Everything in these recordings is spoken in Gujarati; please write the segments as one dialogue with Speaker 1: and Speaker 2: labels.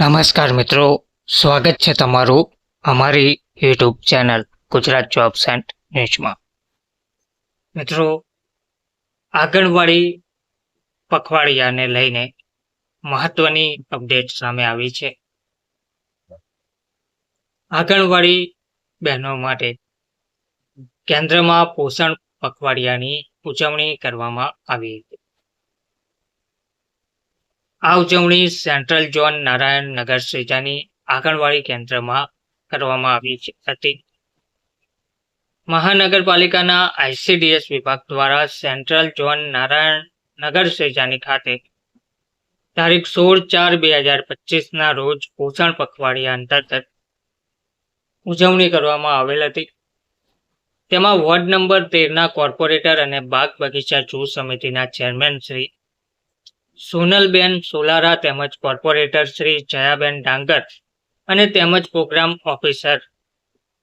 Speaker 1: નમસ્કાર મિત્રો, સ્વાગત છે તમારું અમારી YouTube channel Gujarat jobs and ન્યૂઝમાં. મિત્રો, આંગણવાડી પખવાડિયાને લઈને મહત્વની અપડેટ સામે આવી છે. આંગણવાડી બહેનો માટે કેન્દ્રમાં પોષણ પખવાડિયાની ઉજવણી કરવામાં આવી હતી. આ ઉજવણી સેન્ટ્રલ ઝોન નારાયણ નગર સેજાની આંગણવાડી કેન્દ્રમાં કરવામાં આવી હતી. મહાનગરપાલિકાના ICDS વિભાગ દ્વારા સેન્ટ્રલ ઝોન નારાયણ નગર સેજાની ખાતે તારીખ 16/4/2025 રોજ પોષણ પખવાડિયા અંતર્ગત ઉજવણી કરવામાં આવેલ હતી. તેમાં વોર્ડ નંબર 13ના કોર્પોરેટર અને બાગ બગીચા જૂથ સમિતિના ચેરમેન શ્રી સોનલબેન સોલારા તેમજ કોર્પોરેટર શ્રી જયાબેન ડાંગર અને તેમજ પ્રોગ્રામ ઓફિસર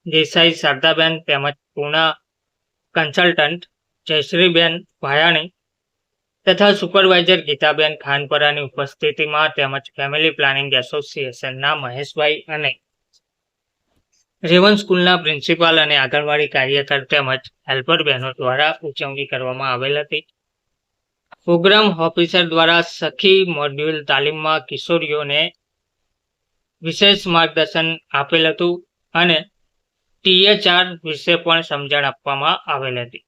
Speaker 1: દેસાઈ શારદાબેન તેમજ પૂના કન્સલ્ટન્ટ જયશ્રીબેન ભાયાણી તથા સુપરવાઇઝર ગીતાબેન ખાનપરાની ઉપસ્થિતિમાં તેમજ ફેમિલી પ્લાનિંગ એસોસિએશનના મહેશભાઈ અને રેવન સ્કૂલના પ્રિન્સિપાલ અને આંગણવાડી કાર્યકર તેમજ હેલ્પર બહેનો દ્વારા ઉજવણી કરવામાં આવેલ હતી. પ્રોગ્રામ ઓફિસર દ્વારા સખી મોડ્યુલ તાલીમમાં કિશોરીઓને વિશેષ માર્ગદર્શન આપેલ હતું અને THR વિશે પણ સમજણ આપવામાં આવેલ હતી.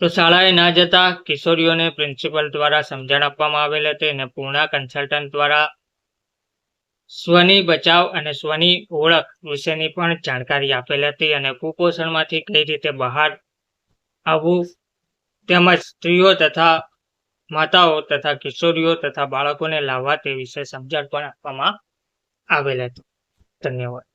Speaker 1: તો શાળાએ ના જતા કિશોરીઓને પ્રિન્સિપલ દ્વારા સમજણ આપવામાં આવેલ હતી અને પૂર્ણા કન્સલ્ટન્ટ દ્વારા સ્વની બચાવ અને સ્વની ઓળખ વિશેની પણ જાણકારી આપેલ હતી અને કુપોષણમાંથી કઈ રીતે બહાર આવવું તેમજ સ્ત્રીઓ તથા માતાઓ તથા કિશોરીઓ તથા બાળકોને લાવવા તે વિશે સમજણ પણ આપવામાં આવેલ હતું. ધન્યવાદ.